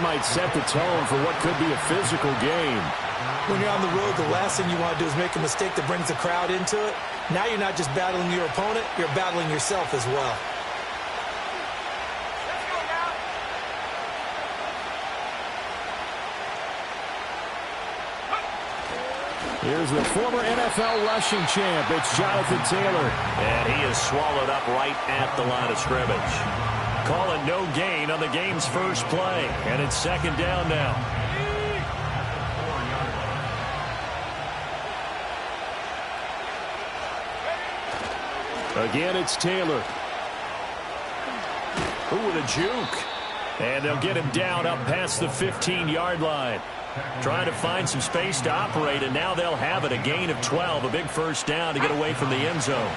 Might set the tone for what could be a physical game. When you're on the road, the last thing you want to do is make a mistake that brings the crowd into it. Now you're not just battling your opponent, you're battling yourself as well. Here's the former NFL rushing champ. It's Jonathan Taylor. And he is swallowed up right at the line of scrimmage. Calling no gain on the game's first play. And it's second down now. Again, it's Taylor. Ooh, with a juke. And they'll get him down up past the 15-yard line. Trying to find some space to operate, and now they'll have it. A gain of 12, a big first down to get away from the end zone.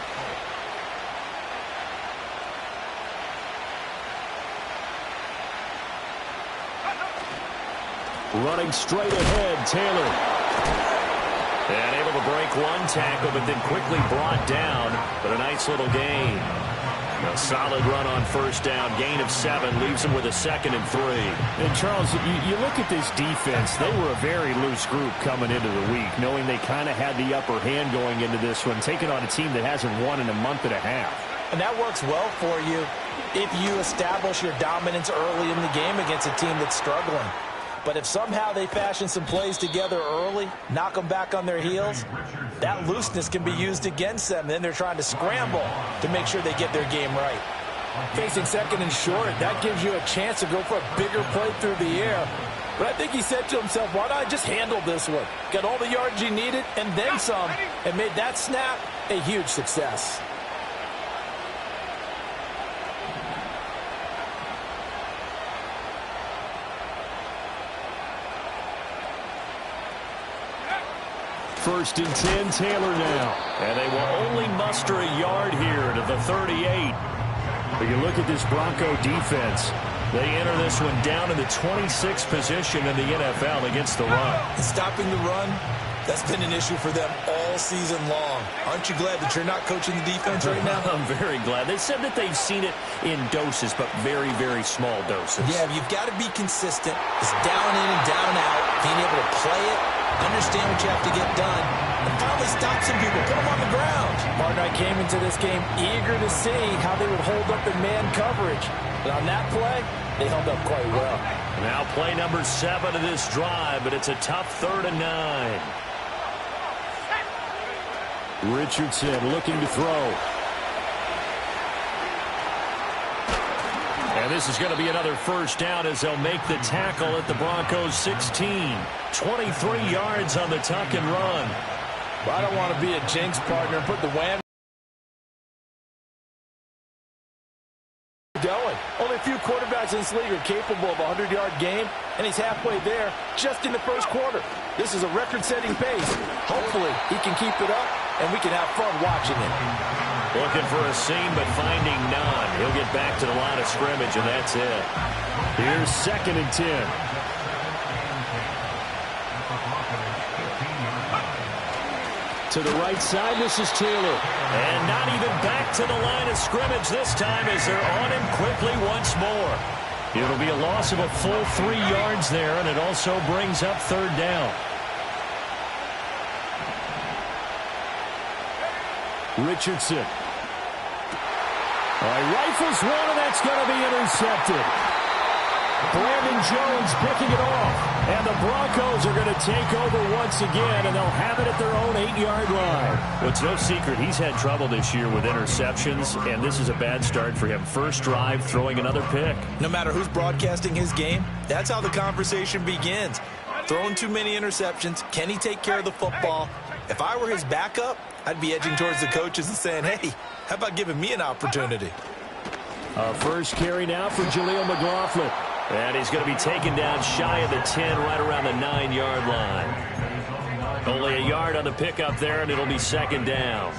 Running straight ahead, Taylor. And able to break one tackle, but then quickly brought down. But a nice little gain. A solid run on first down. Gain of 7 leaves him with a 2nd and 3. And, Charles, you look at this defense. They were a very loose group coming into the week, knowing they kind of had the upper hand going into this one, taking on a team that hasn't won in a month and a half. And that works well for you if you establish your dominance early in the game against a team that's struggling. But if somehow they fashion some plays together early, knock them back on their heels, that looseness can be used against them. Then they're trying to scramble to make sure they get their game right. Facing 2nd and short, that gives you a chance to go for a bigger play through the air. But I think he said to himself, why not I just handle this one? Got all the yards he needed and then some, and made that snap a huge success. First and 10, Taylor now. And they will only muster a yard here to the 38. But you look at this Bronco defense. They enter this one down in the 26th position in the NFL against the run. And stopping the run, that's been an issue for them all season long. Aren't you glad that you're not coaching the defense right now? I'm very glad. They said that they've seen it in doses, but very, very small doses. Yeah, you've got to be consistent. It's down in and down out, being able to play it, understand what you have to get done, and finally stop some people, put them on the ground. Partner, I came into this game eager to see how they would hold up in man coverage. But on that play, they held up quite well. Now play number 7 of this drive, but it's a tough 3rd and 9. Richardson looking to throw. And this is going to be another first down as they'll make the tackle at the Broncos 16. 23 yards on the tuck and run. Well, I don't want to be a jinx, partner, put the whammy going. Only a few quarterbacks in this league are capable of a 100-yard game, and he's halfway there just in the first quarter. This is a record-setting pace. Hopefully, he can keep it up, and we can have fun watching it. Looking for a seam, but finding none. He'll get back to the line of scrimmage, and that's it. Here's 2nd and 10. To the right side, this is Taylor. And not even back to the line of scrimmage this time as they're on him quickly once more. It'll be a loss of a full 3 yards there, and it also brings up 3rd down. Richardson. Rifles one, and that's going to be intercepted. Brandon Jones picking it off. And the Broncos are going to take over once again, and they'll have it at their own 8-yard line. Well, it's no secret he's had trouble this year with interceptions, and this is a bad start for him. First drive, throwing another pick. No matter who's broadcasting his game, that's how the conversation begins. Throwing too many interceptions. Can he take care of the football? If I were his backup, I'd be edging towards the coaches and saying, hey, how about giving me an opportunity? First carry now for Jaleel McLaughlin. And he's going to be taken down shy of the 10, right around the 9-yard line. Only a yard on the pickup there, and it'll be 2nd down.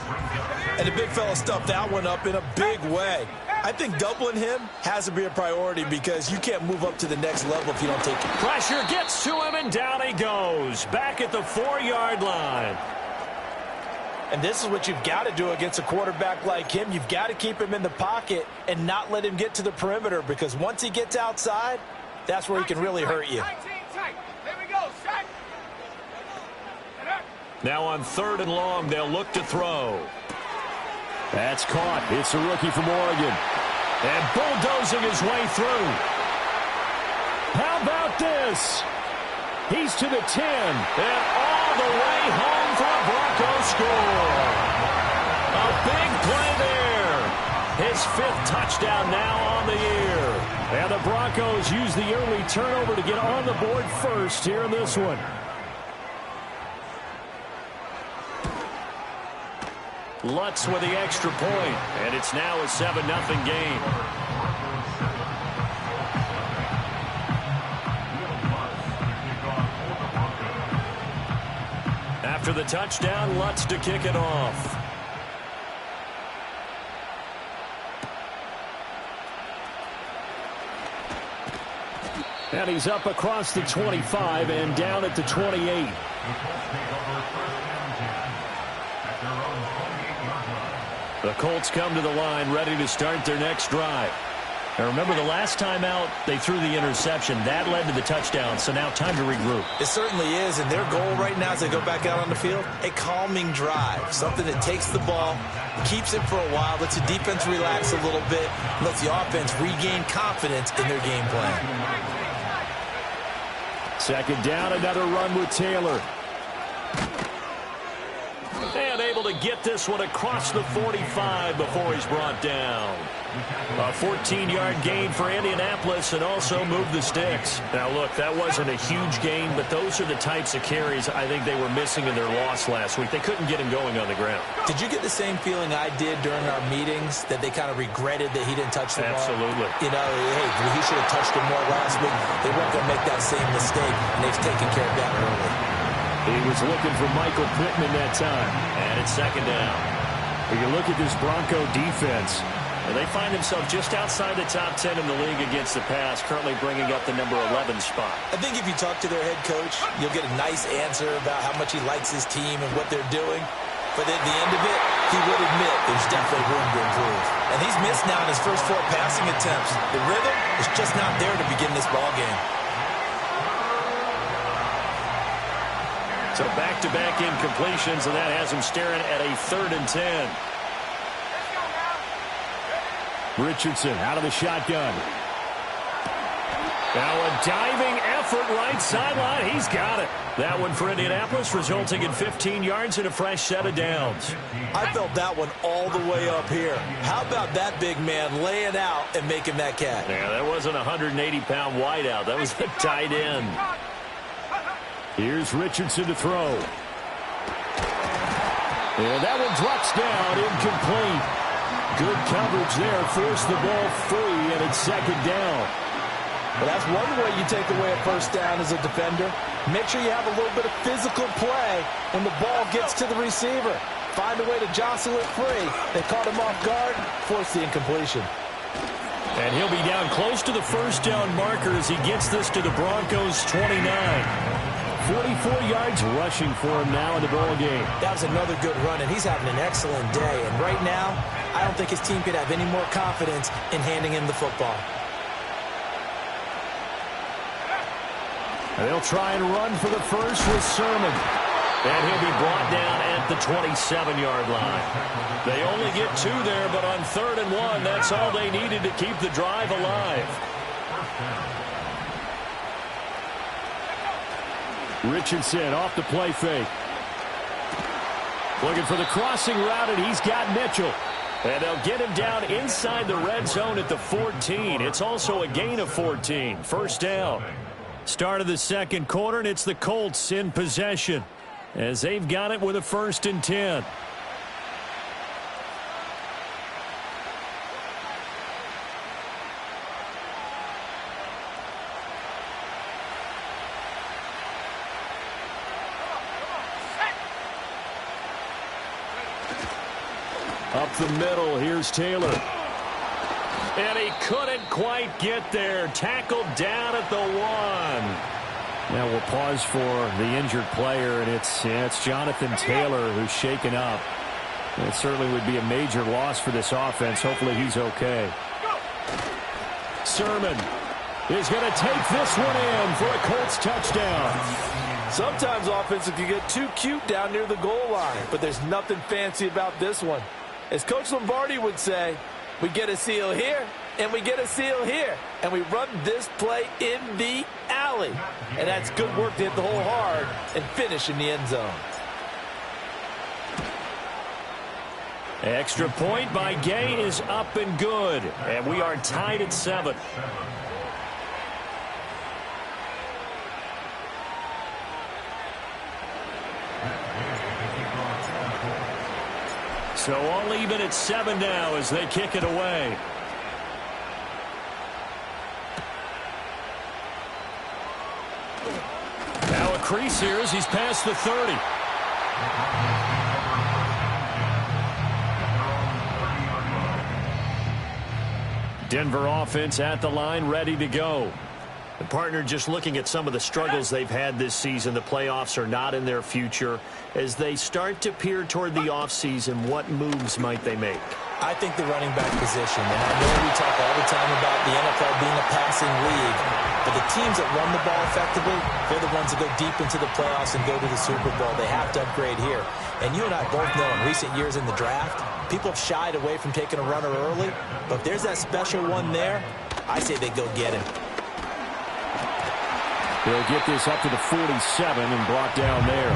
And the big fella stuffed that one up in a big way. I think doubling him has to be a priority because you can't move up to the next level if you don't take it. Pressure gets to him, and down he goes. Back at the 4-yard line. And this is what you've got to do against a quarterback like him. You've got to keep him in the pocket and not let him get to the perimeter, because once he gets outside, That's where he can really hurt you. Now on 3rd and long, they'll look to throw. That's caught. It's a rookie from Oregon. And bulldozing his way through. How about this? He's to the 10. And all the way home for a Broncos score. A big play there. His 5th touchdown now on the year. And the Broncos use the early turnover to get on the board first here in this one. Lutz with the extra point, and it's now a 7-0 game. After the touchdown, Lutz to kick it off. And he's up across the 25 and down at the 28. The Colts come to the line ready to start their next drive. Now remember, the last time out, they threw the interception. That led to the touchdown, so now time to regroup. It certainly is, and their goal right now as they go back out on the field, a calming drive, something that takes the ball, keeps it for a while, lets the defense relax a little bit, lets the offense regain confidence in their game plan. 2nd down, another run with Taylor. And able to get this one across the 45 before he's brought down. A 14-yard gain for Indianapolis and also move the sticks. Now, look, that wasn't a huge gain, but those are the types of carries I think they were missing in their loss last week. They couldn't get him going on the ground. Did you get the same feeling I did during our meetings, that they kind of regretted that he didn't touch the ball? Absolutely. You know, hey, he should have touched it more last week. They weren't going to make that same mistake, and they've taken care of that early. He was looking for Michael Pittman that time. And it's 2nd down. When you look at this Bronco defense, and they find themselves just outside the top 10 in the league against the pass, currently bringing up the number 11 spot. I think if you talk to their head coach, you'll get a nice answer about how much he likes his team and what they're doing. But at the end of it, he would admit there's definitely room to improve. And he's missed now in his first 4 passing attempts. The rhythm is just not there to begin this ball game. So back-to-back incompletions, and that has him staring at a 3rd and 10. Richardson out of the shotgun. Now a diving effort right sideline. He's got it. That one for Indianapolis, resulting in 15 yards and a fresh set of downs. I felt that one all the way up here. How about that big man laying out and making that catch? Yeah, that wasn't a 180-pound wideout. That was a tight end. Here's Richardson to throw. And that one drops down, incomplete. Good coverage there, forced the ball free, and it's 2nd down. Well, that's one way you take away a first down as a defender. Make sure you have a little bit of physical play when the ball gets to the receiver. Find a way to jostle it free. They caught him off guard, forced the incompletion. And he'll be down close to the first down marker as he gets this to the Broncos' 29. 44 yards rushing for him now in the ball game. That was another good run, and he's having an excellent day. And right now, I don't think his team could have any more confidence in handing him the football. And they'll try and run for the first with Sermon. And he'll be brought down at the 27-yard line. They only get 2 there, but on 3rd and 1, that's all they needed to keep the drive alive. Richardson off the play fake. Looking for the crossing route, and he's got Mitchell. And they'll get him down inside the red zone at the 14. It's also a gain of 14. 1st down. Start of the 2nd quarter, and it's the Colts in possession as they've got it with a 1st and 10. Up the middle, here's Taylor. And he couldn't quite get there. Tackled down at the 1. Now we'll pause for the injured player, and it's Jonathan Taylor who's shaken up. It certainly would be a major loss for this offense. Hopefully he's okay. Sermon is going to take this one in for a Colts touchdown. Sometimes offenses can get too cute down near the goal line, but there's nothing fancy about this one. As Coach Lombardi would say, we get a seal here, and we get a seal here, and we run this play in the alley. And that's good work to hit the hole hard and finish in the end zone. Extra point by Gay is up and good, and we are tied at 7. So all even at 7 now as they kick it away. Now a crease here as he's past the 30. Denver offense at the line, ready to go. The partner just looking at some of the struggles they've had this season. The playoffs are not in their future. As they start to peer toward the offseason, what moves might they make? I think the running back position, and I know we talk all the time about the NFL being a passing league, but the teams that run the ball effectively, they're the ones that go deep into the playoffs and go to the Super Bowl. They have to upgrade here. And you and I both know in recent years in the draft, people have shied away from taking a runner early, but if there's that special one there, I say they go get him. They'll get this up to the 47 and brought down there.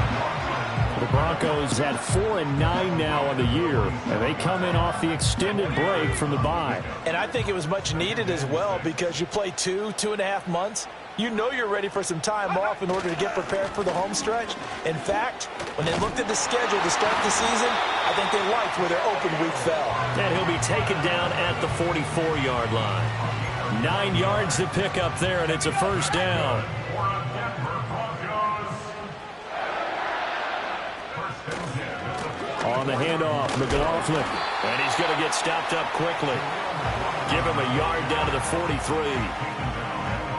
The Broncos had 4-9 now on the year, and they come in off the extended break from the bye. And I think it was much needed as well because you play 2.5 months. You know you're ready for some time off in order to get prepared for the home stretch. In fact, when they looked at the schedule to start the season, I think they liked where their open week fell. And he'll be taken down at the 44-yard line. 9 yards to pick up there, and it's a first down. On the handoff, McLaughlin. And he's going to get stopped up quickly. Give him a yard down to the 43.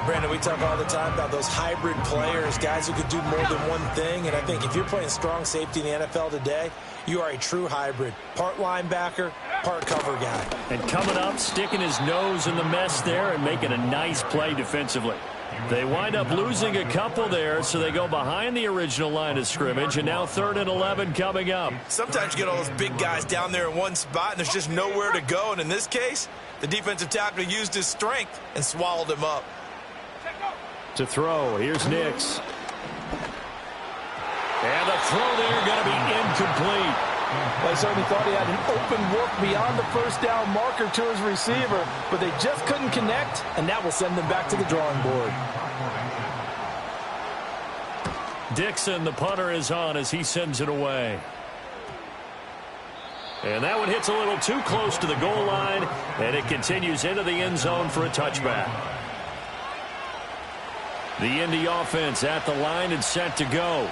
Brandon, we talk all the time about those hybrid players, guys who could do more than one thing. And I think if you're playing strong safety in the NFL today, you are a true hybrid. Part linebacker, part cover guy. And coming up, sticking his nose in the mess there and making a nice play defensively. They wind up losing a couple there, so they go behind the original line of scrimmage, and now 3rd and 11 coming up. Sometimes you get all those big guys down there in one spot, and there's just nowhere to go. And in this case, the defensive tackle used his strength and swallowed him up. To throw, here's Nix. And the throw there going to be incomplete. Well, he certainly thought he had an open look beyond the first down marker to his receiver, but they just couldn't connect, and that will send them back to the drawing board. Dixon, the punter, is on as he sends it away. And that one hits a little too close to the goal line, and it continues into the end zone for a touchback. The Indy offense at the line and set to go.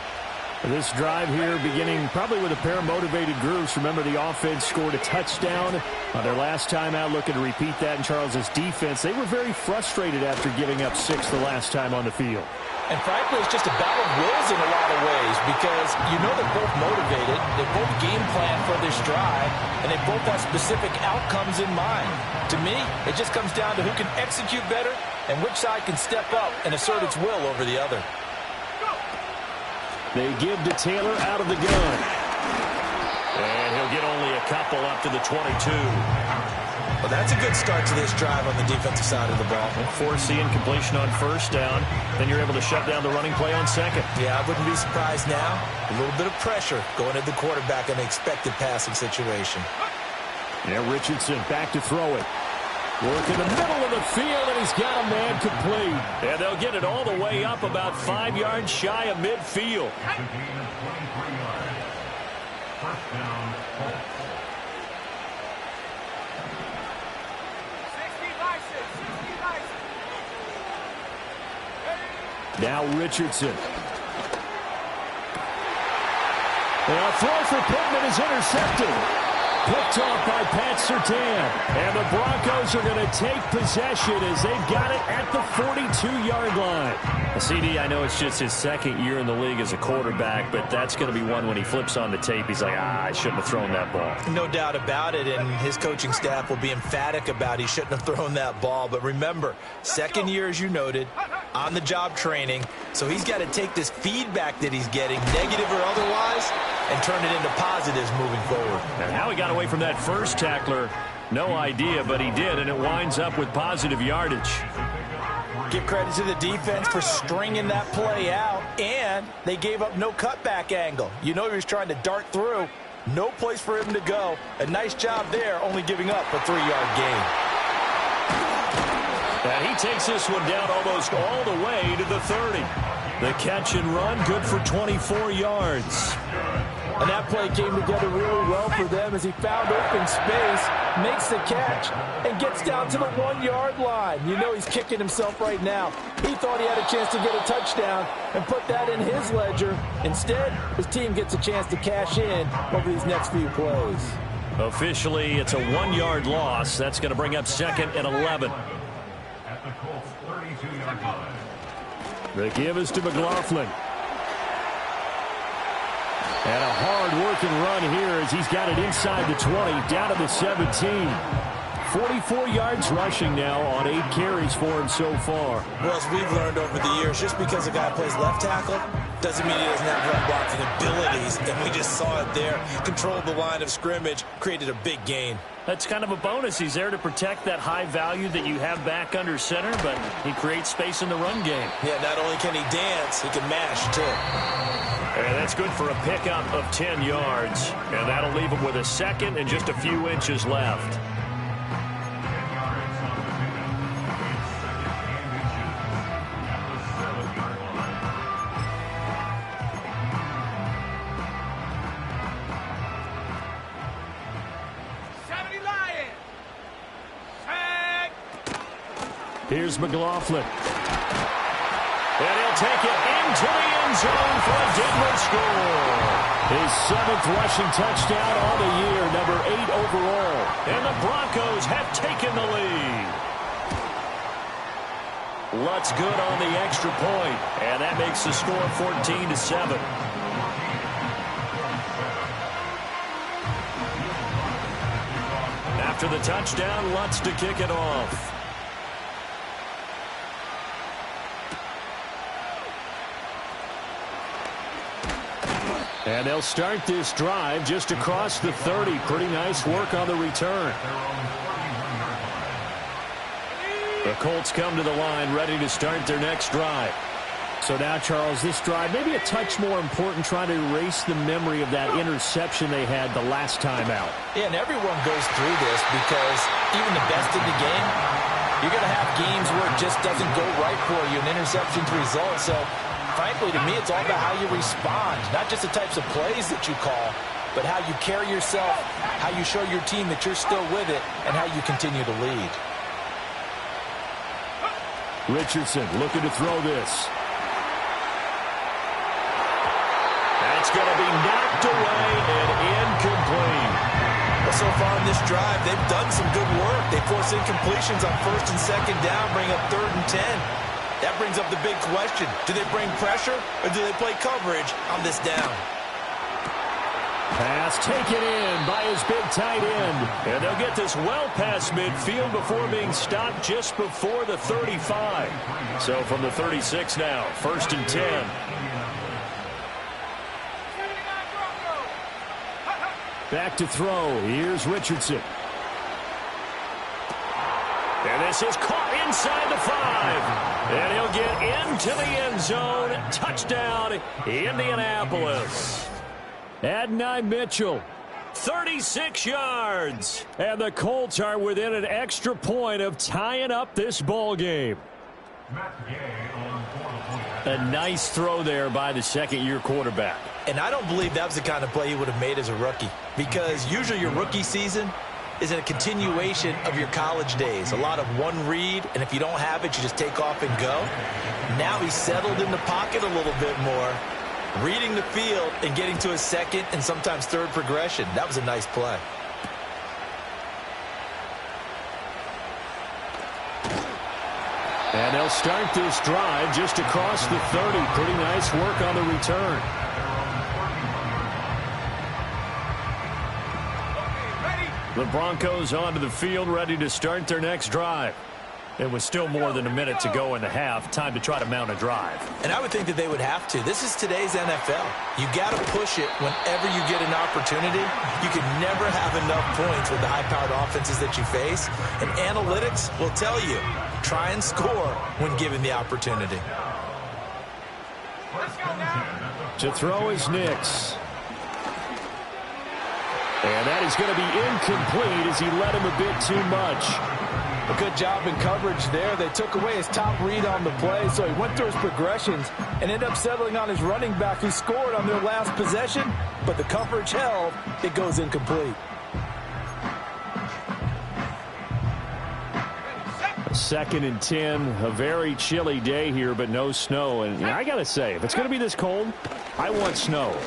This drive here beginning probably with a pair of motivated groups. Remember, the offense scored a touchdown on their last time out. Looking to repeat that in Charles's defense. They were very frustrated after giving up 6 the last time on the field. And frankly, it's just a battle of wills in a lot of ways because you know they're both motivated. They both game plan for this drive, and they both have specific outcomes in mind. To me, it just comes down to who can execute better and which side can step up and assert its will over the other. They give to Taylor out of the gun. And he'll get only a couple up to the 22. Well, that's a good start to this drive on the defensive side of the ball. Forcing completion on first down. Then you're able to shut down the running play on second. Yeah, I wouldn't be surprised now. A little bit of pressure going at the quarterback in an expected passing situation. Yeah, Richardson back to throw it. Work in the middle of the field, and he's got a man complete. And they'll get it all the way up about 5 yards shy of midfield. Now Richardson. And a throw for Pittman is intercepted. Picked off by Pat Surtain. And the Broncos are going to take possession as they've got it at the 42-yard line. CD, I know it's just his second year in the league as a quarterback, but that's going to be one when he flips on the tape. He's like, I shouldn't have thrown that ball. No doubt about it, and his coaching staff will be emphatic about he shouldn't have thrown that ball. But remember, second year, as you noted, on-the-job training, so he's got to take this feedback that he's getting, negative or otherwise, and turn it into positives moving forward. And how he got away from that first tackler, no idea, but he did, and it winds up with positive yardage. Give credit to the defense for stringing that play out, and they gave up no cutback angle. You know he was trying to dart through. No place for him to go. A nice job there, only giving up a 3-yard gain. And he takes this one down almost all the way to the 30. The catch and run, good for 24 yards. And that play came together really well for them as he found open space, makes the catch, and gets down to the 1-yard line. You know he's kicking himself right now. He thought he had a chance to get a touchdown and put that in his ledger. Instead, his team gets a chance to cash in over these next few plays. Officially, it's a 1-yard loss. That's going to bring up 2nd and 11. At the Colts 32-yard line. The give is to McLaughlin. And a hard-working run here as he's got it inside the 20, down to the 17. 44 yards rushing now on 8 carries for him so far. Well, as we've learned over the years, just because a guy plays left tackle doesn't mean he doesn't have run blocking abilities. And we just saw it there. Controlled the line of scrimmage, created a big gain. That's kind of a bonus. He's there to protect that high value that you have back under center, but he creates space in the run game. Yeah, not only can he dance, he can mash, too. And that's good for a pickup of 10 yards. And that'll leave him with a 2nd and just a few inches left. Here's McLaughlin. And he'll take it into the end zone for a deadly score. His 7th rushing touchdown on the year, number 8 overall. And the Broncos have taken the lead. Lutz good on the extra point, and that makes the score 14-7. After the touchdown, Lutz to kick it off. And they'll start this drive just across the 30. Pretty nice work on the return. The Colts come to the line ready to start their next drive. So now, Charles, this drive maybe a touch more important, trying to erase the memory of that interception they had the last time out. Yeah, and everyone goes through this because even the best in the game, you're going to have games where it just doesn't go right for you, an interception's result. So frankly, to me, it's all about how you respond, not just the types of plays that you call, but how you carry yourself, how you show your team that you're still with it, and how you continue to lead. Richardson looking to throw this. That's going to be knocked away and incomplete. Well, so far in this drive, they've done some good work. They force incompletions on 1st and 2nd down, bring up 3rd and 10. That brings up the big question. Do they bring pressure or do they play coverage on this down? Pass taken in by his big tight end. And they'll get this well past midfield before being stopped just before the 35. So from the 36 now, 1st and 10. Back to throw. Here's Richardson. And this is caught inside the 5. And he'll get into the end zone. Touchdown, Indianapolis. Adonai Mitchell. 36 yards. And the Colts are within an extra point of tying up this ball game. A nice throw there by the second-year quarterback. And I don't believe that was the kind of play he would have made as a rookie, because usually your rookie season is a continuation of your college days. A lot of one read, and if you don't have it, you just take off and go. Now he's settled in the pocket a little bit more, reading the field and getting to his second and sometimes third progression. That was a nice play. And they'll start this drive just across the 30. Pretty nice work on the return. The Broncos onto the field, ready to start their next drive. It was still more than a minute to go in the half. Time to try to mount a drive. And I would think that they would have to. This is today's NFL. You got to push it whenever you get an opportunity. You can never have enough points with the high-powered offenses that you face. And analytics will tell you, try and score when given the opportunity. To throw is Nix. And that is going to be incomplete as he led him a bit too much. A good job in coverage there. They took away his top read on the play, so he went through his progressions and ended up settling on his running back who scored on their last possession, but the coverage held. It goes incomplete. 2nd and 10, a very chilly day here, but no snow. And I got to say, if it's going to be this cold, I want snow.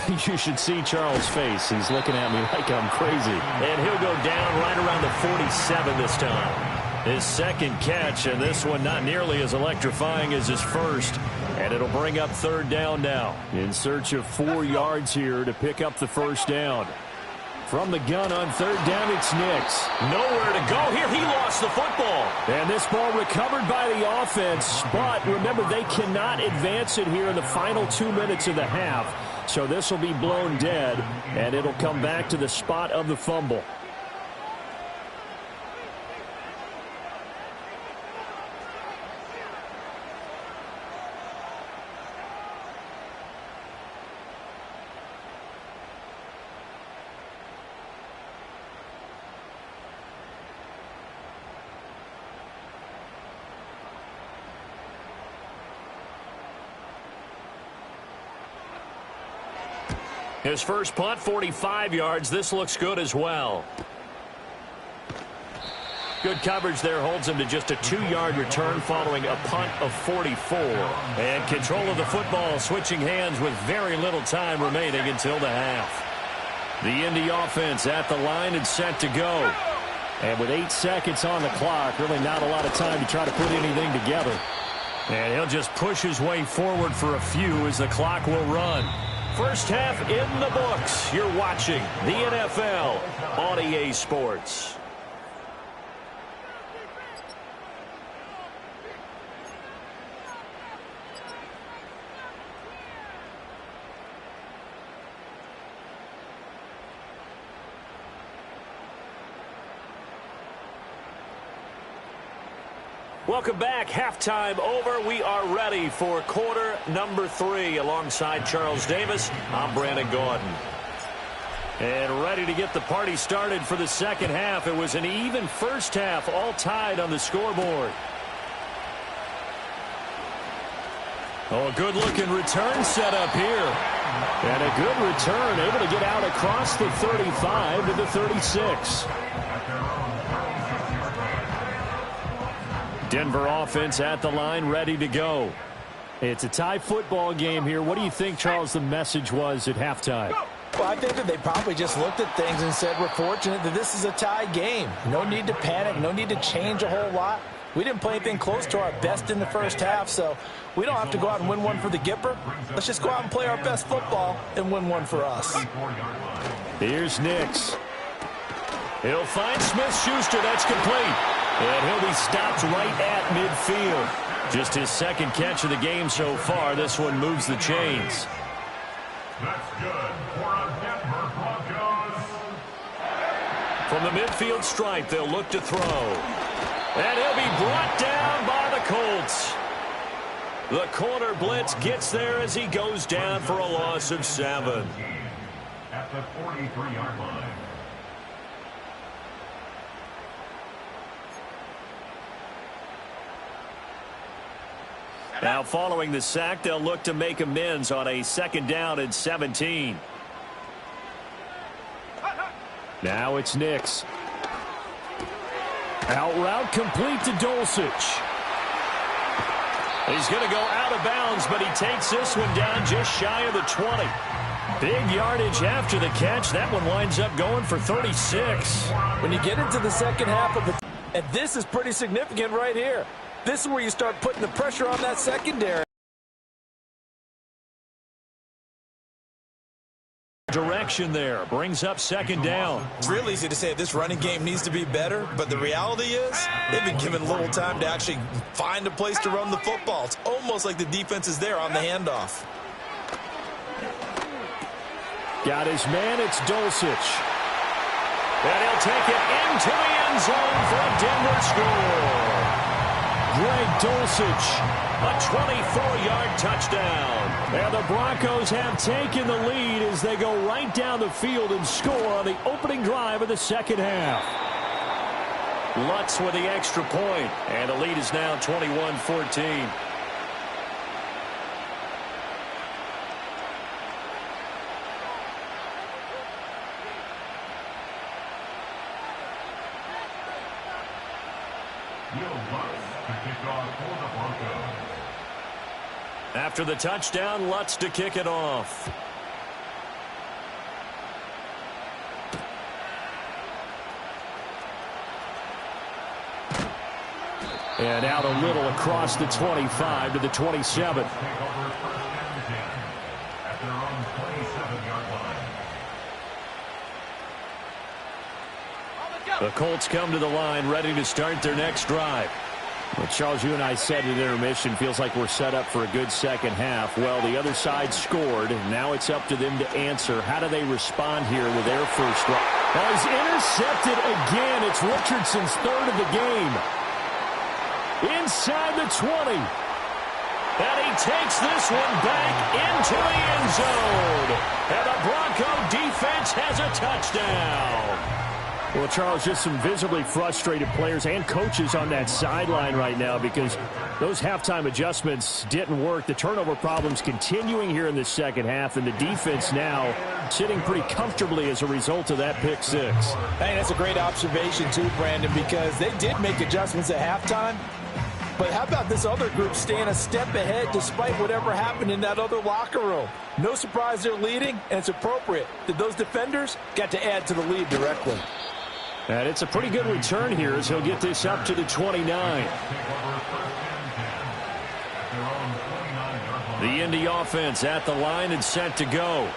You should see Charles' face. He's looking at me like I'm crazy. And he'll go down right around the 47 this time. His second catch, and this one not nearly as electrifying as his first. And it'll bring up 3rd down now. In search of 4 yards here to pick up the first down. From the gun on 3rd down, it's Nix. Nowhere to go here. He lost the football. And this ball recovered by the offense. But remember, they cannot advance it here in the final 2 minutes of the half. So this will be blown dead, and it'll come back to the spot of the fumble. His first punt, 45 yards. This looks good as well. Good coverage there holds him to just a 2-yard return following a punt of 44. And control of the football switching hands with very little time remaining until the half. The Indy offense at the line and set to go. And with 8 seconds on the clock, really not a lot of time to try to put anything together. And he'll just push his way forward for a few as the clock will run. First half in the books. You're watching the NFL on EA Sports. Welcome back. Halftime over. We are ready for quarter number 3. Alongside Charles Davis, I'm Brandon Gordon. And ready to get the party started for the second half. It was an even first half, all tied on the scoreboard. Oh, a good-looking return set up here. And a good return, able to get out across the 35 to the 36. Denver offense at the line, ready to go. It's a tie football game here. What do you think, Charles, the message was at halftime? Well, I think that they probably just looked at things and said, we're fortunate that this is a tie game. No need to panic, no need to change a whole lot. We didn't play anything close to our best in the first half, so we don't have to go out and win one for the Gipper. Let's just go out and play our best football and win one for us. Here's Nix. He'll find Smith-Schuster. That's complete. And he'll be stopped right at midfield. Just his second catch of the game so far. This one moves the chains. That's good for a Denver Broncos. From the midfield stripe, they'll look to throw. And he'll be brought down by the Colts. The corner blitz gets there as he goes down for a loss of 7. At the 43-yard line. Now following the sack, they'll look to make amends on a 2nd down and 17. Now it's Nix. Out route complete to Dulcich. He's going to go out of bounds, but he takes this one down just shy of the 20. Big yardage after the catch. That one winds up going for 36. When you get into the second half of it, and this is pretty significant right here. This is where you start putting the pressure on that secondary. Direction there brings up second down. It's real easy to say this running game needs to be better, but the reality is they've been given little time to actually find a place to run the football. It's almost like the defense is there on the handoff. Got his man, it's Dulcich. And he'll take it into the end zone for a Denver score. Greg Dulcich, a 24-yard touchdown. And the Broncos have taken the lead as they go right down the field and score on the opening drive of the second half. Lutz with the extra point, and the lead is now 21-14. After the touchdown, Lutz to kick it off. And out a little across the 25 to the 27. The Colts come to the line ready to start their next drive. Well, Charles, you and I said at intermission, feels like we're set up for a good second half. Well, the other side scored. Now it's up to them to answer. How do they respond here with their first drive? Well, he's intercepted again. It's Richardson's third of the game. Inside the 20. And he takes this one back into the end zone. And the Bronco defense has a touchdown. Well, Charles, just some visibly frustrated players and coaches on that sideline right now because those halftime adjustments didn't work. The turnover problems continuing here in the second half, and the defense now sitting pretty comfortably as a result of that pick six. Hey, that's a great observation too, Brandon, because they did make adjustments at halftime. But how about this other group staying a step ahead despite whatever happened in that other locker room? No surprise they're leading, and it's appropriate that those defenders got to add to the lead directly. And it's a pretty good return here as he'll get this up to the 29. The Indy offense at the line and set to go.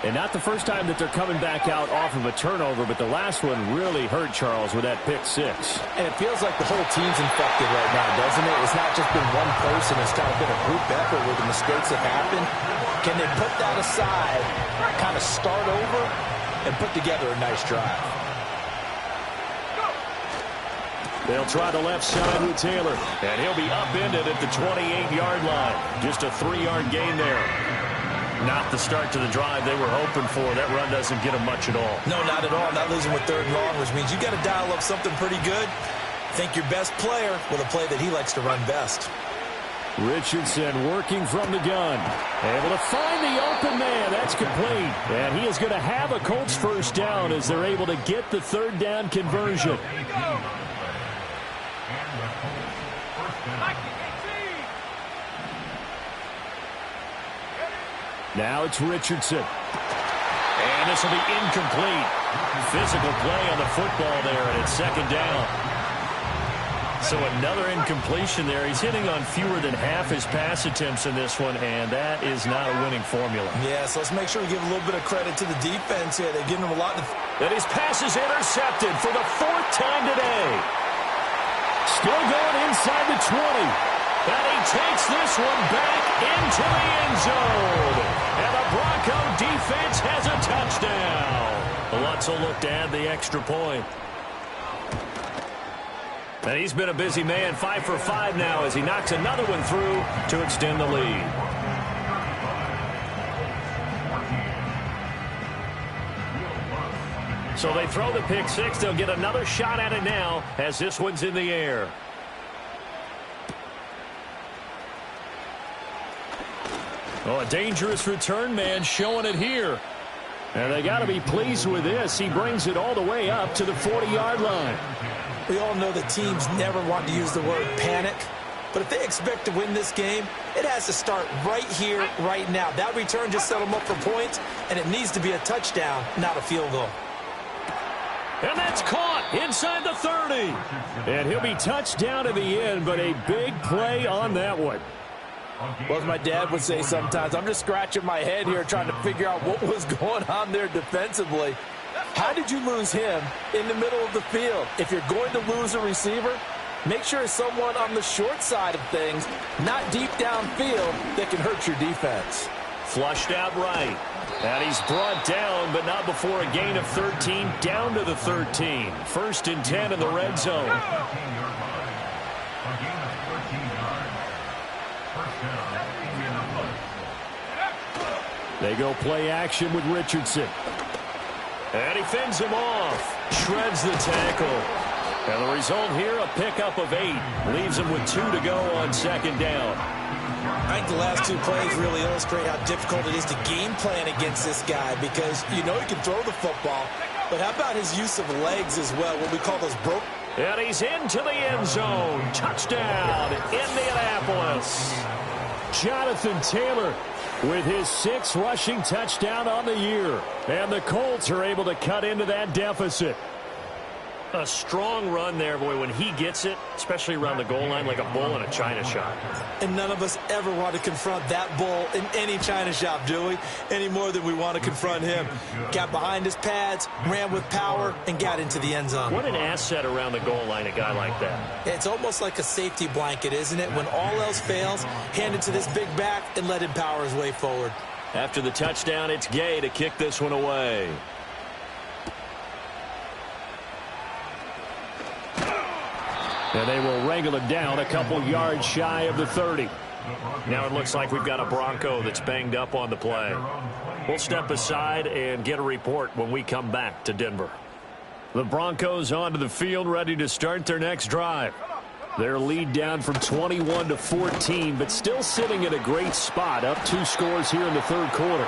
And not the first time that they're coming back out off of a turnover, but the last one really hurt Charles with that pick six. And it feels like the whole team's infected right now, doesn't it? It's not just been one person. It's kind of been a group effort where the mistakes have happened. Can they put that aside, kind of start over, and put together a nice drive? They'll try the left side with Taylor, and he'll be upended at the 28-yard line. Just a 3-yard gain there. Not the start to the drive they were hoping for. That run doesn't get them much at all. No, not at all. Not losing with third and long, which means you got to dial up something pretty good. Think your best player with a play that he likes to run best. Richardson working from the gun. Able to find the open man. That's complete. And he is going to have a Colts first down as they're able to get the third down conversion. Now it's Richardson. And this will be incomplete. Physical play on the football there, and it's second down. So another incompletion there. He's hitting on fewer than half his pass attempts in this one, and that is not a winning formula. Yeah, so let's make sure we give a little bit of credit to the defense here. They're giving him a lot. And his pass is intercepted for the fourth time today. Still going inside the 20. And he takes this one back into the end zone. And the Bronco defense has a touchdown. Lutz will look to add the extra point. And he's been a busy man, 5 for 5 now as he knocks another one through to extend the lead. So they throw the pick six. They'll get another shot at it now as this one's in the air. Oh, a dangerous return man showing it here. And they got to be pleased with this. He brings it all the way up to the 40-yard line. We all know that teams never want to use the word panic. But if they expect to win this game, it has to start right here, right now. That return just set them up for points, and it needs to be a touchdown, not a field goal. And that's caught inside the 30. And he'll be touched down to the end, but a big play on that one. Well, as my dad would say sometimes, I'm just scratching my head here trying to figure out what was going on there defensively. How did you lose him in the middle of the field? If you're going to lose a receiver, make sure it's someone on the short side of things, not deep downfield, that can hurt your defense. Flushed out right. And he's brought down, but not before a gain of 13, down to the 13. 1st and 10 in the red zone. They go play action with Richardson. And he fends him off. Shreds the tackle. And the result here, a pickup of 8. Leaves him with 2 to go on 2nd down. I think the last 2 plays really illustrate how difficult it is to game plan against this guy, because you know he can throw the football, but how about his use of legs as well, what we call those broke. And he's into the end zone. Touchdown, Indianapolis. Jonathan Taylor with his 6th rushing touchdown on the year. And the Colts are able to cut into that deficit. A strong run there, boy, when he gets it, especially around the goal line, like a bull in a china shop. And none of us ever want to confront that bull in any china shop, do we? Any more than we want to confront him. Got behind his pads, ran with power, and got into the end zone. What an asset around the goal line, a guy like that. It's almost like a safety blanket, isn't it? When all else fails, hand it to this big back and let him power his way forward. After the touchdown, it's Gay to kick this one away. And they will wrangle him down a couple yards shy of the 30. Now it looks like we've got a Bronco that's banged up on the play. We'll step aside and get a report when we come back to Denver. The Broncos onto the field, ready to start their next drive. Their lead down from 21 to 14, but still sitting in a great spot, up 2 scores here in the 3rd quarter.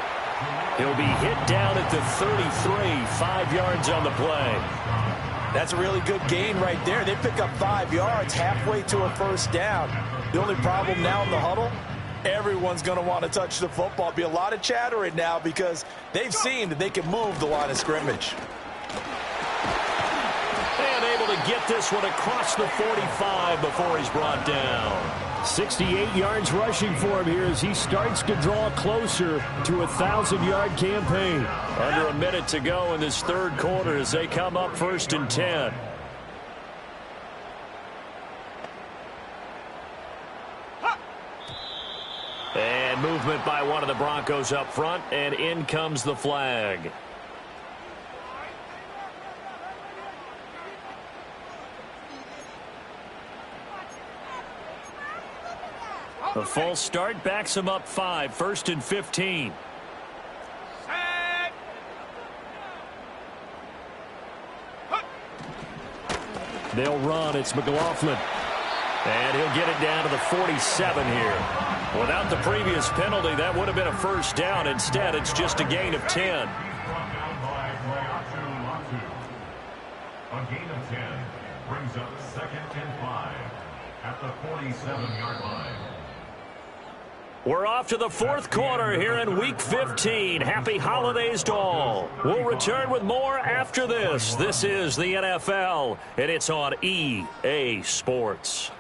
He'll be hit down at the 33, 5 yards on the play. That's a really good gain right there. They pick up 5 yards halfway to a 1st down. The only problem now in the huddle, everyone's going to want to touch the football. Be a lot of chatter right now because they've seen that they can move the line of scrimmage. And able to get this one across the 45 before he's brought down. 68 yards rushing for him here as he starts to draw closer to a 1,000-yard campaign. Under a minute to go in this 3rd quarter as they come up 1st and 10. And movement by one of the Broncos up front, and in comes the flag. The false start backs him up 5, 1st and 15. They'll run. It's McLaughlin. And he'll get it down to the 47 here. Without the previous penalty, that would have been a 1st down. Instead, it's just a gain of 10. A gain of 10 brings up 2nd and 5 at the 47-yard line. We're off to the 4th quarter here in Week 15. Happy holidays to all. We'll return with more after this. This is the NFL, and it's on EA Sports.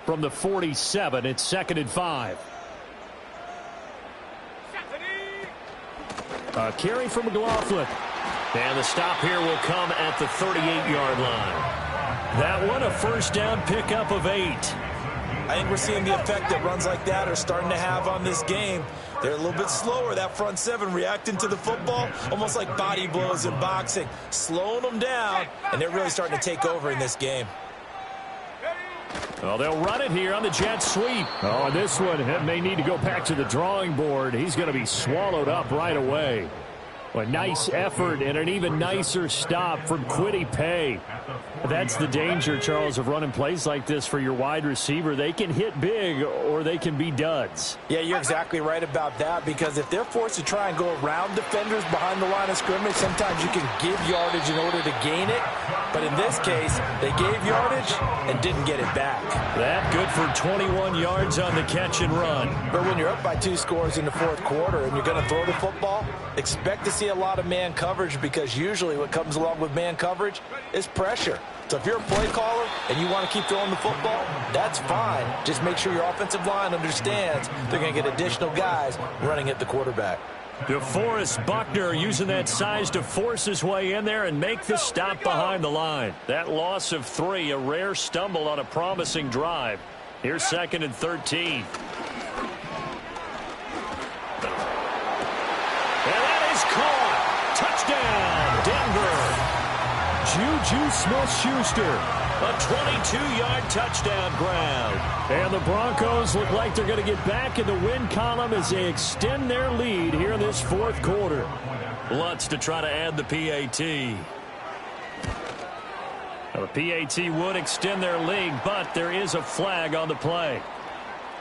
From the 47, it's 2nd and 5. A carry from McLaughlin. And the stop here will come at the 38-yard line. That one, a 1st down pickup of 8. I think we're seeing the effect that runs like that are starting to have on this game. They're a little bit slower, that front 7 reacting to the football, almost like body blows in boxing, slowing them down, and they're really starting to take over in this game. Well, they'll run it here on the jet sweep. Oh, this one may need to go back to the drawing board. He's going to be swallowed up right away. A nice effort and an even nicer stop from Kwity Paye. That's the danger, Charles, of running plays like this for your wide receiver. They can hit big or they can be duds. Yeah, you're exactly right about that, because if they're forced to try and go around defenders behind the line of scrimmage, sometimes you can give yardage in order to gain it. But in this case, they gave yardage and didn't get it back. That good for 21 yards on the catch and run. But when you're up by 2 scores in the fourth quarter and you're going to throw the football, expect to see a lot of man coverage, because usually what comes along with man coverage is pressure. So if you're a play caller and you want to keep throwing the football, that's fine. Just make sure your offensive line understands they're going to get additional guys running at the quarterback. DeForest Buckner using that size to force his way in there and make the stop behind the line. That loss of 3, a rare stumble on a promising drive. Here's 2nd and 13. And that is caught. Touchdown, Denver. Juju Smith-Schuster. A 22-yard touchdown grab. And the Broncos look like they're going to get back in the win column as they extend their lead here in this fourth quarter. Lutz to try to add the PAT. Now, the PAT would extend their lead, but there is a flag on the play.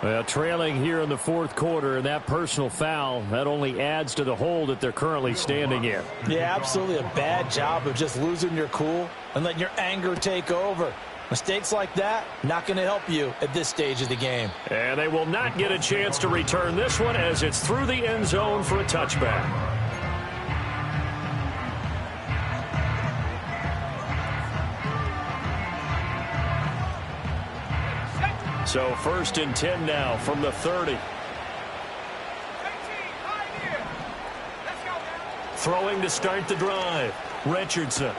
Well, trailing here in the fourth quarter, and that personal foul, that only adds to the hole that they're currently standing in. Yeah, absolutely a bad job of just losing your cool and letting your anger take over. Mistakes like that, not going to help you at this stage of the game. And they will not get a chance to return this one as it's through the end zone for a touchback. So 1st and 10 now from the 30. Throwing to start the drive. Richardson.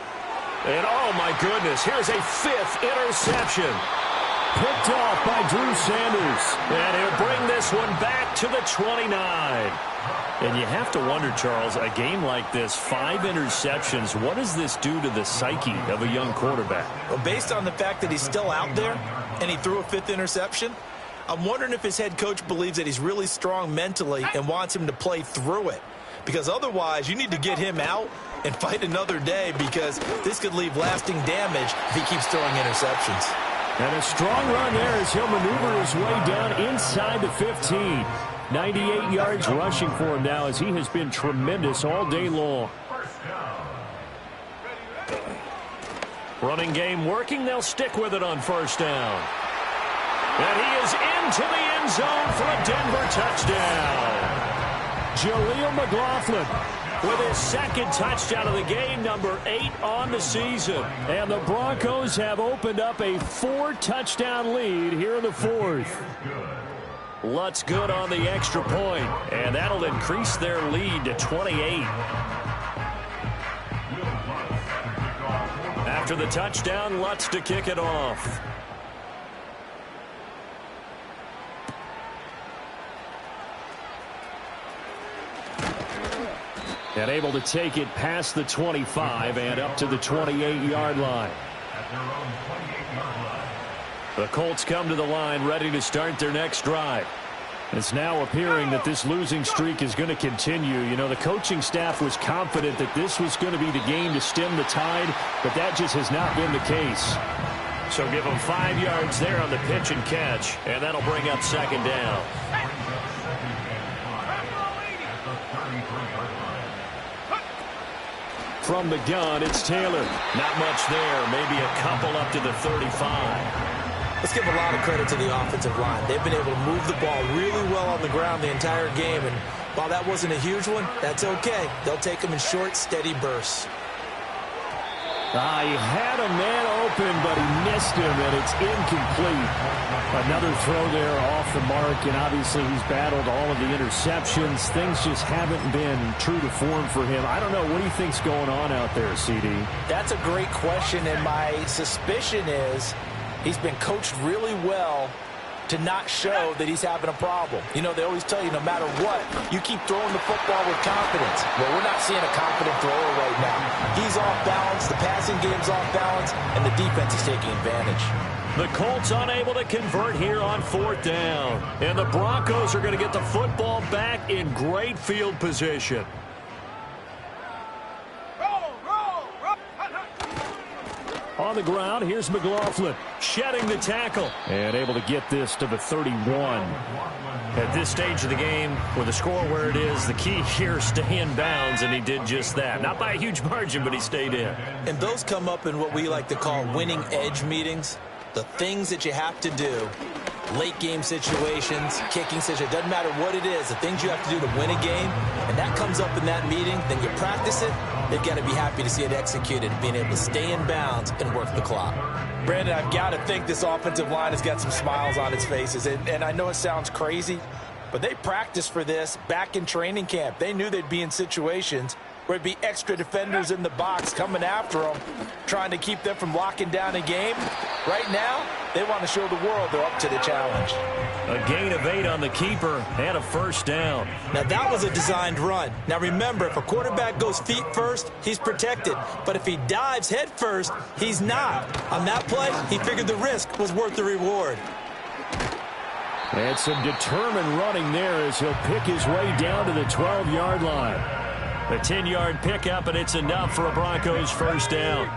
And oh my goodness, here's a 5th interception. Picked off by Drew Sanders. And he'll bring this one back to the 29. And you have to wonder, Charles, a game like this, 5 interceptions, what does this do to the psyche of a young quarterback? Well, based on the fact that he's still out there and he threw a 5th interception, I'm wondering if his head coach believes that he's really strong mentally and wants him to play through it. Because otherwise, you need to get him out and fight another day, because this could leave lasting damage if he keeps throwing interceptions. And a strong run there as he'll maneuver his way down inside the 15. 98 yards rushing for him now, as he has been tremendous all day long. Running game working. They'll stick with it on 1st down. And he is into the end zone for a Denver touchdown. Jaleel McLaughlin with his 2nd touchdown of the game, number 8 on the season. And the Broncos have opened up a 4-touchdown lead here in the 4th. Lutz good on the extra point, and that'll increase their lead to 28. After the touchdown, Lutz to kick it off. And able to take it past the 25 and up to the 28-yard line. The Colts come to the line ready to start their next drive. It's now appearing that this losing streak is going to continue. You know, the coaching staff was confident that this was going to be the game to stem the tide, but that just has not been the case. So give them 5 yards there on the pitch and catch, and that'll bring up 2nd down. From the gun, it's Taylor. Not much there, maybe a couple up to the 35. Let's give a lot of credit to the offensive line. They've been able to move the ball really well on the ground the entire game, and while that wasn't a huge one, that's okay. They'll take them in short, steady bursts. He had a man open, but he missed him, and it's incomplete. Another throw there off the mark, and obviously he's battled all of the interceptions. Things just haven't been true to form for him. I don't know. What do you think's going on out there, CD? That's a great question, and my suspicion is he's been coached really well to not show that he's having a problem. You know, they always tell you no matter what, you keep throwing the football with confidence. Well, we're not seeing a confident thrower right now. He's off balance, the passing game's off balance, and the defense is taking advantage. The Colts unable to convert here on 4th down. And the Broncos are going to get the football back in great field position. on the ground. Here's McLaughlin shedding the tackle and able to get this to the 31. At this stage of the game, with the score where it is, the key here is stay in bounds, and he did just that. Not by a huge margin, but he stayed in. And those come up in what we like to call winning edge meetings. The things that you have to do, late game situations, kicking situations, doesn't matter what it is, the things you have to do to win a game, and that comes up in that meeting, then you practice it, they've got to be happy to see it executed, being able to stay in bounds and work the clock. Brandon, I've got to think this offensive line has got some smiles on its faces, and I know it sounds crazy, but they practiced for this back in training camp. They knew they'd be in situations where it'd be extra defenders in the box coming after them, trying to keep them from locking down a game. Right now, they want to show the world they're up to the challenge. A gain of 8 on the keeper and a first down. Now, that was a designed run. Now, remember, if a quarterback goes feet first, he's protected. But if he dives head first, he's not. On that play, he figured the risk was worth the reward. And some determined running there as he'll pick his way down to the 12-yard line. A 10-yard pickup, and it's enough for a Broncos first down.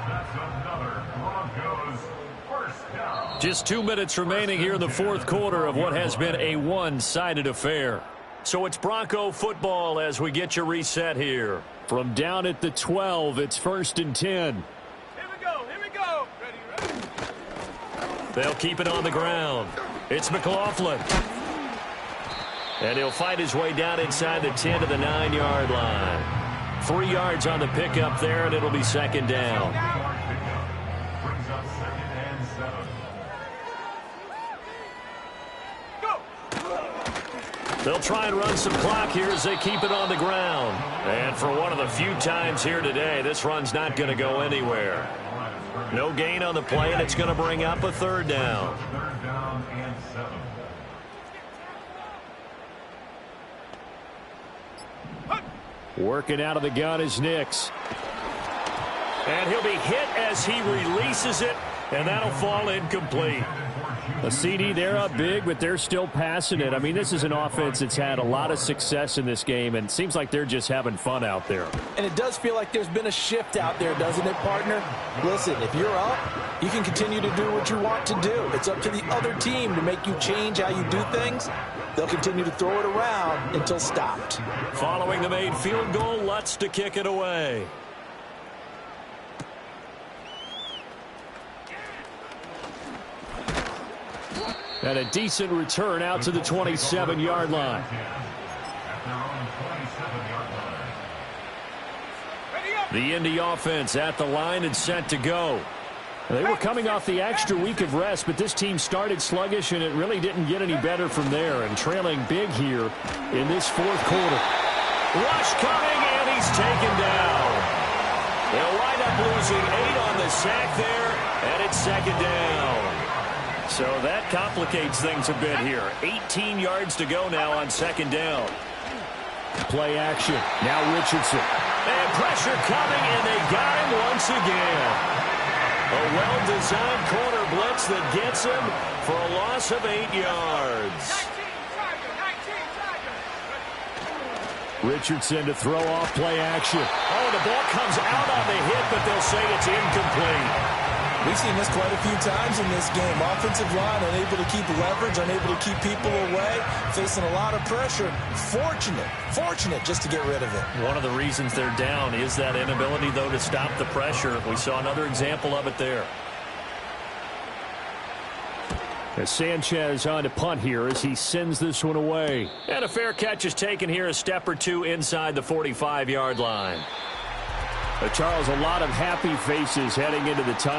That's another Broncos first down. Just 2 minutes remaining here in the fourth quarter of what has been a one-sided affair. So it's Bronco football as we get you reset here. From down at the 12, it's 1st and 10. Here we go. Here we go. Ready. They'll keep it on the ground. It's McLaughlin. And he'll fight his way down inside the 10 to the 9-yard line. 3 yards on the pickup there, and it'll be second down. Brings up 2nd and 7. Go. They'll try and run some clock here as they keep it on the ground. And for one of the few times here today, this run's not going to go anywhere. No gain on the play, and it's going to bring up a 3rd down. 3rd down and 7. Working out of the gun is Nix. And he'll be hit as he releases it, and that'll fall incomplete. A CD, they're up big, but they're still passing it. I mean, this is an offense that's had a lot of success in this game, and it seems like they're just having fun out there. And it does feel like there's been a shift out there, doesn't it, partner? Listen, if you're up, you can continue to do what you want to do. It's up to the other team to make you change how you do things. They'll continue to throw it around until stopped. Following the made field goal, Lutz to kick it away. And a decent return out to the 27-yard line. The Indy offense at the line and set to go. They were coming off the extra week of rest, but this team started sluggish, and it really didn't get any better from there, and trailing big here in this fourth quarter. Rush coming, and he's taken down. They'll wind up losing 8 on the sack there, and it's second down. So that complicates things a bit here. 18 yards to go now on second down. Play action. Now Richardson. And pressure coming, and they got him once again. A well-designed corner blitz that gets him for a loss of 8 yards. 19 Richardson to throw off play action. Oh, the ball comes out on the hit, but they'll say it's incomplete. We've seen this quite a few times in this game. Offensive line unable to keep leverage, unable to keep people away, facing a lot of pressure. Fortunate just to get rid of it. One of the reasons they're down is that inability, though, to stop the pressure. We saw another example of it there. As Sanchez on to punt here as he sends this one away. And a fair catch is taken here, a step or two inside the 45-yard line. Charles, a lot of happy faces heading into the tunnel.